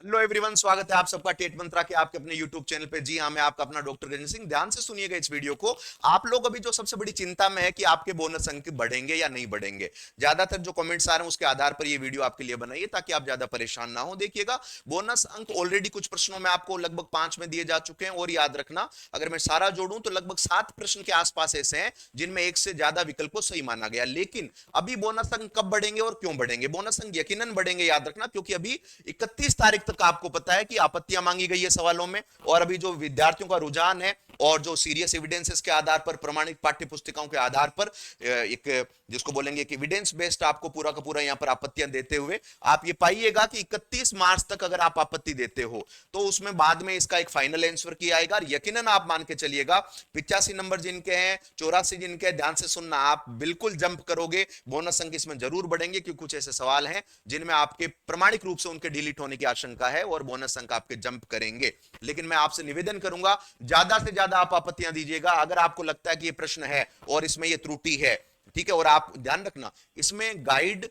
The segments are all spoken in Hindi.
हेलो एवरीवन, स्वागत है आप सबका टेट मंत्रा के आपके अपने यूट्यूब चैनल पे। जी हाँ, मैं आपका अपना डॉक्टर गजेंद्र सिंह। ध्यान से सुनिएगा इस वीडियो को। आप लोग अभी जो सबसे बड़ी चिंता में है कि आपके बोनस अंक बढ़ेंगे या नहीं बढ़ेंगे, ज्यादातर जो कमेंट्स आ रहे हैं उसके आधार पर ये वीडियो आपके लिए बनाइए ताकि आप ज्यादा परेशान ना हो। देखिएगा, बोनस अंक ऑलरेडी कुछ प्रश्नों में आपको लगभग 5 में दिए जा चुके हैं। और याद रखना, अगर मैं सारा जोड़ूं तो लगभग 7 प्रश्न के आसपास ऐसे हैं जिनमें एक से ज्यादा विकल्प को सही माना गया। लेकिन अभी बोनस अंक कब बढ़ेंगे और क्यों बढ़ेंगे? बोनस अंक यकीनन बढ़ेंगे, याद रखना, क्योंकि अभी 31 तारीख तक आपको पता है कि आपत्तियां मांगी गई है सवालों में। और अभी जो विद्यार्थियों का रुझान है और जो सीरियस एविडेंसेस के आधार पर, प्रमाणित पाठ्य पुस्तिकाओं के आधार पर एक जिसको बोलेंगे कि एविडेंस बेस्ड आपको पूरा का पूरा यहां पर आपत्तियां देते हुए आप ये पाइएगा कि 31 मार्च तक अगर आप आपत्ति देते हो तो उसमें बाद में इसका एक फाइनल आंसर किया आएगा। और यकीनन आप मान के चलिएगा 85 नंबर जिनके हैं, 84 जिनके हैं, ध्यान से सुनना, आप बिल्कुल जंप करोगे। बोनस अंक इसमें जरूर बढ़ेंगे क्योंकि कुछ ऐसे सवाल हैं जिनमें आपके प्रमाणिक रूप से उनके डिलीट होने की आशंका है और बोनस अंक आपके जंप करेंगे। लेकिन मैं आपसे निवेदन करूंगा, ज्यादा से ज्यादा आप आपत्तियां दीजिएगा अगर आपको लगता है कि ये प्रश्न है और इसमें ये त्रुटि है। ठीक है, और आप ध्यान रखना, इसमें गाइड,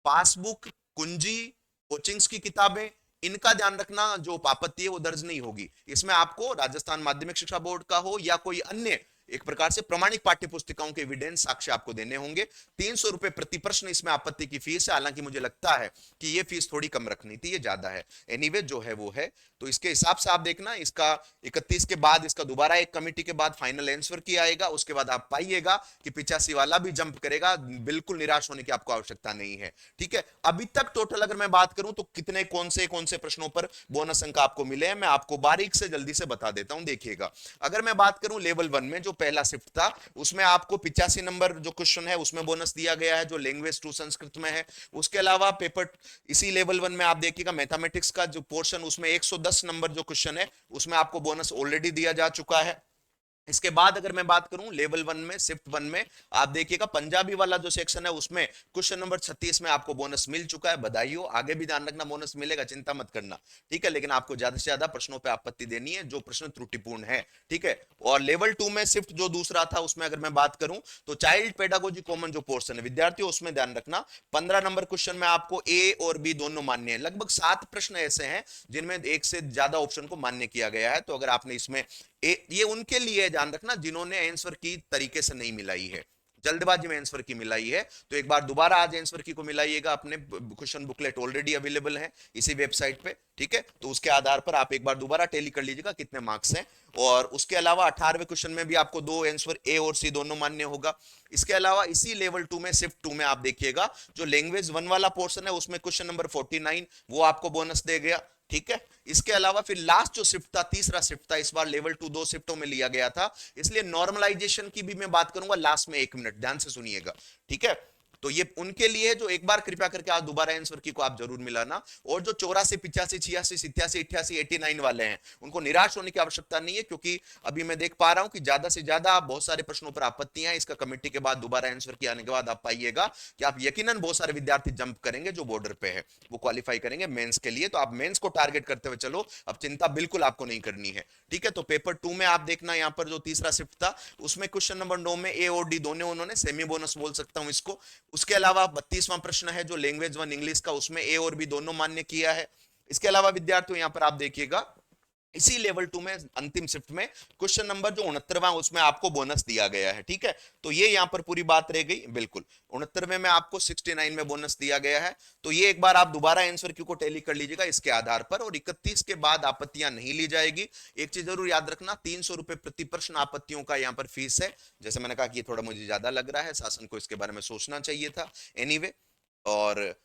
पासबुक, कुंजी, कोचिंग्स की किताबें, इनका ध्यान रखना, जो आपत्ति है वो दर्ज नहीं होगी। इसमें आपको राजस्थान माध्यमिक शिक्षा बोर्ड का हो या कोई अन्य एक प्रकार से प्रमाणिक पाठ्य पुस्तिकाओं के एविडेंस साक्ष्य आपको देने होंगे। 300 रुपए प्रति प्रश्न इसमें आपत्ति की फीस है। हालांकि मुझे लगता है कि ये फीस थोड़ी कम रखनी थी, ये ज्यादा है। एनीवे जो है वो है, तो इसके हिसाब से आप देखना, इसका 31 के बाद इसका दोबारा एक कमेटी के बाद फाइनल आंसर किया आएगा। उसके बाद आप पाइएगा कि 85 वाला भी जंप करेगा। बिल्कुल निराश होने की आपको आवश्यकता नहीं है। ठीक है, अभी तक टोटल अगर मैं बात करूं तो कितने कौन से प्रश्नों पर बोनस अंक आपको मिले हैं, मैं आपको बारीक से जल्दी से बता देता हूं। देखिएगा, अगर मैं बात करूं लेवल 1 में जो पहला शिफ्ट था, उसमें आपको 85 नंबर जो क्वेश्चन है उसमें बोनस दिया गया है, जो लैंग्वेज टू संस्कृत में है। उसके अलावा पेपर इसी लेवल 1 में आप देखिएगा मैथमेटिक्स का जो पोर्शन, उसमें 110 नंबर जो क्वेश्चन है उसमें आपको बोनस ऑलरेडी दिया जा चुका है। इसके बाद अगर मैं बात करूं लेवल 1 में, शिफ्ट 1 में, आप देखिएगा पंजाबी वाला जो सेक्शन है उसमें क्वेश्चन नंबर 36 में आपको बोनस मिल चुका है। बधाई हो, आगे भी ध्यान रखना बोनस मिलेगा, चिंता मत करना। ठीक है, लेकिन आपको ज्यादा से ज्यादा प्रश्नों पे आपत्ति देनी है जो प्रश्न त्रुटिपूर्ण है। ठीक है, और लेवल 2 में शिफ्ट जो दूसरा था उसमें अगर मैं बात करूं तो चाइल्ड पेडागोजी कॉमन जो पोर्शन है विद्यार्थियों, उसमें ध्यान रखना 15 नंबर क्वेश्चन में आपको ए और बी दोनों मान्य है। लगभग 7 प्रश्न ऐसे हैं जिनमें एक से ज्यादा ऑप्शन को मान्य किया गया है। तो अगर आपने इसमें ये उनके लिए ध्यान रखना जिन्होंने आंसर की तरीके से नहीं मिलाई है, जल्दबाजी में आंसर की मिलाई है। तो एक बार दोबारा आज आंसर की को मिलाइएगा। अपने क्वेश्चन बुकलेट ऑलरेडी अवेलेबल है इसी वेबसाइट पे। ठीक है, तो उसके आधार पर आप एक बार दोबारा टेली कर लीजिएगा कितने मार्क्स हैं। और उसके अलावा 18वें क्वेश्चन में भी आपको दो आंसर ए और सी दोनों मान्य होगा। इसके अलावा इसी लेवल 2 में, शिफ्ट 2 में, आप देखिएगा जो लैंग्वेज 1 वाला पोर्शन है उसमें क्वेश्चन नंबर 49 वो आपको बोनस दे गया। ठीक है, इसके अलावा फिर लास्ट जो शिफ्ट था, तीसरा शिफ्ट था, इस बार लेवल 2 दो शिफ्टों में लिया गया था, इसलिए नॉर्मलाइजेशन की भी मैं बात करूंगा लास्ट में। 1 मिनट ध्यान से सुनिएगा। ठीक है, तो ये उनके लिए जो एक बार कृपया करके आज दोबारा आंसर की को आप जरूर मिलाना। और जो 84, 85, 86, 87, 88, 89 वाले हैं उनको निराश होने की आवश्यकता नहीं है, क्योंकि अभी मैं देख पा रहा हूं कि ज्यादा से ज्यादा बहुत सारे प्रश्नों पर आपत्तियां हैं। इसका कमेटी के बाद दोबारा आंसर किए आने के बाद आप पाइएगा कि आप यकीनन बहुत सारे विद्यार्थी जंप करेंगे जो बॉर्डर पे है, वो क्वालिफाई करेंगे मेंस के लिए। तो आप मेंस को टारगेट करते हुए चलो, अब चिंता बिल्कुल आपको नहीं करनी है। ठीक है, तो पेपर 2 में आप देखना, यहां पर जो तीसरा शिफ्ट था उसमें क्वेश्चन नंबर 9 में ए और डी दोनों उन्होंने सेमी बोनस बोल सकता हूं इसको। उसके अलावा 32वां प्रश्न है जो लैंग्वेज 1 इंग्लिश का, उसमें ए और बी दोनों मान्य किया है। इसके अलावा विद्यार्थियों यहां पर आप देखिएगा इसी लेवल 2 में अंतिम शिफ्ट में क्वेश्चन नंबर जो 69वां उसमें आपको बोनस दिया गया है। ठीक है, तो ये यहां पर पूरी बात रह गई। बिल्कुल 69वें में आपको 69 में बोनस दिया गया है। तो ये एक बार आप दोबारा आंसर क्यू को टैली कर लीजिएगा इसके आधार पर। और 31 के बाद आपत्तियां नहीं ली जाएगी। एक चीज जरूर याद रखना, 300 रुपए प्रति प्रश्न आपत्तियों का यहां पर फीस है। जैसे मैंने कहा कि ये थोड़ा मुझे ज्यादा लग रहा है, शासन को इसके बारे में सोचना चाहिए था। एनीवे, और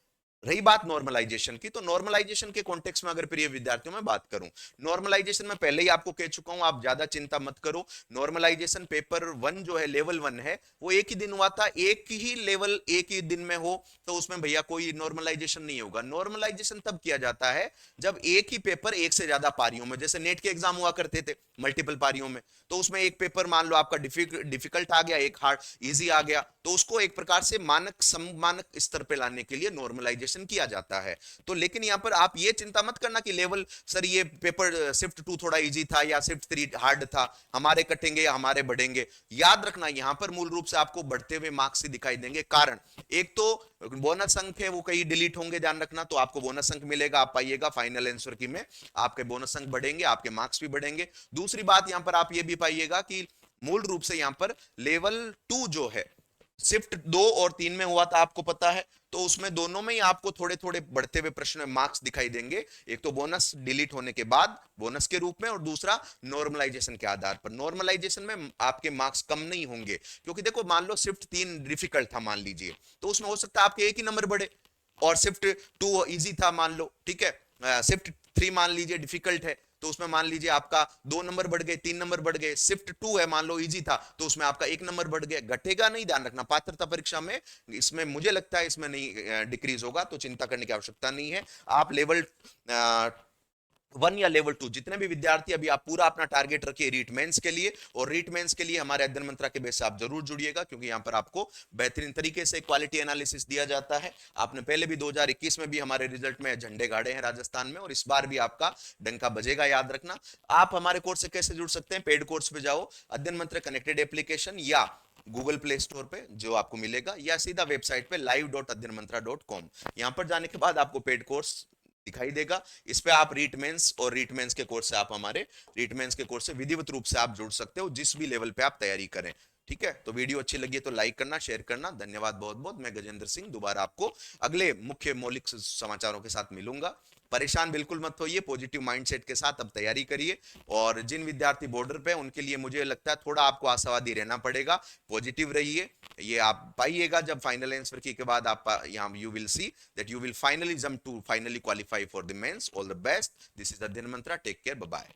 रही बात नॉर्मलाइजेशन की, तो नॉर्मलाइजेशन के कॉन्टेक्स्ट में अगर प्रिय विद्यार्थियों में बात करूं, नॉर्मलाइजेशन में पहले ही आपको कह चुका हूं, आप ज्यादा चिंता मत करो। नॉर्मलाइजेशन पेपर 1 जो है, लेवल 1 है, वो एक ही दिन हुआ था। एक ही लेवल एक ही दिन में हो तो उसमें भैया कोई नॉर्मलाइजेशन नहीं होगा। नॉर्मलाइजेशन तब किया जाता है जब एक ही पेपर एक से ज्यादा पारियों में, जैसे नेट के एग्जाम हुआ करते थे मल्टीपल पारियों में, तो उसमें एक पेपर मान लो आपका डिफिकल्ट आ गया, एक हार्ड इजी आ गया, तो उसको एक प्रकार से मानक स्तर पे लाने के लिए नॉर्मलाइजेशन नॉर्मलाइजेशन किया जाता है। तो लेकिन यहाँ पर आप ये चिंता मत करना कि लेवल सर ये पेपर शिफ्ट 2 थोड़ा इजी था या शिफ्ट 3 हार्ड था, हमारे कटेंगे या हमारे बढ़ेंगे। याद रखना यहाँ पर मूल रूप से आपको बढ़ते हुए मार्क्स ही दिखाई देंगे। कारण एक तो बोनस अंक है वो कहीं डिलीट होंगे, ध्यान रखना, तो आपको बोनस अंक मिलेगा, आप पाइएगा फाइनल आंसर की में आपके बोनस अंक बढ़ेंगे, आपके मार्क्स भी बढ़ेंगे। दूसरी बात यहां पर आप ये भी पाइएगा कि मूल रूप से यहां पर लेवल 2 जो है शिफ्ट 2 और 3 में हुआ था, आपको पता है, तो उसमें दोनों में ही आपको थोड़े थोड़े बढ़ते हुए प्रश्न में मार्क्स दिखाई देंगे। एक तो बोनस डिलीट होने के बाद बोनस के रूप में, और दूसरा नॉर्मलाइजेशन के आधार पर। नॉर्मलाइजेशन में आपके मार्क्स कम नहीं होंगे, क्योंकि देखो मान लो शिफ्ट 3 डिफिकल्ट था मान लीजिए, तो उसमें हो सकता है आपके एक ही नंबर बढ़े, और शिफ्ट 2 इजी था मान लो, ठीक है, शिफ्ट 3 मान लीजिए डिफिकल्ट है, तो उसमें मान लीजिए आपका 2 नंबर बढ़ गए, 3 नंबर बढ़ गए। शिफ्ट 2 है मान लो इजी था, तो उसमें आपका 1 नंबर बढ़ गया। घटेगा नहीं, ध्यान रखना, पात्रता परीक्षा में इसमें मुझे लगता है इसमें नहीं डिक्रीज होगा, तो चिंता करने की आवश्यकता नहीं है। आप लेवल 1 या लेवल 2 जितने भी विद्यार्थी, अभी आप पूरा अपना टारगेट रखिए रीट मेंस के लिए, और रीट मेंस के लिए हमारे अध्ययन मंत्रा के बेस से आप जरूर जुड़िएगा, क्योंकि यहां पर आपको बेहतरीन तरीके से क्वालिटी एनालिसिस दिया जाता है। आपने पहले भी 2021 में भी हमारे रिजल्ट में झंडे गाड़े हैं राजस्थान में, और इस बार भी आपका डंका बजेगा, याद रखना। आप हमारे कोर्स से कैसे जुड़ सकते हैं? पेड कोर्स पे जाओ, अध्ययन मंत्र कनेक्टेड एप्लीकेशन, या गूगल प्ले स्टोर पे जो आपको मिलेगा, या सीधा वेबसाइट पे live.adhyanmantra.com, यहां पर जाने के बाद आपको पेड कोर्स दिखाई देगा। इस पे आप रीट मेंस और रीट मेंस के कोर्स से आप हमारे रीट मेंस के कोर्स से विधिवत रूप से आप जुड़ सकते हो, जिस भी लेवल पे आप तैयारी करें। ठीक है, तो वीडियो अच्छी लगी है तो लाइक करना, शेयर करना। धन्यवाद बहुत बहुत। मैं गजेंद्र सिंह दोबारा आपको अगले मुख्य मौलिक समाचारों के साथ मिलूंगा। परेशान बिल्कुल मत होइए, पॉजिटिव माइंडसेट के साथ अब तैयारी करिए। और जिन विद्यार्थी बॉर्डर पे, उनके लिए मुझे लगता है थोड़ा आपको आशावादी रहना पड़ेगा, पॉजिटिव रहिए। ये आप पाइएगा जब फाइनल आंसर की के बाद आप यहाँ you will see that you will finally jump to finally qualify for the mains. All the best. This is Adhyayan Mantra. Take care, bye bye.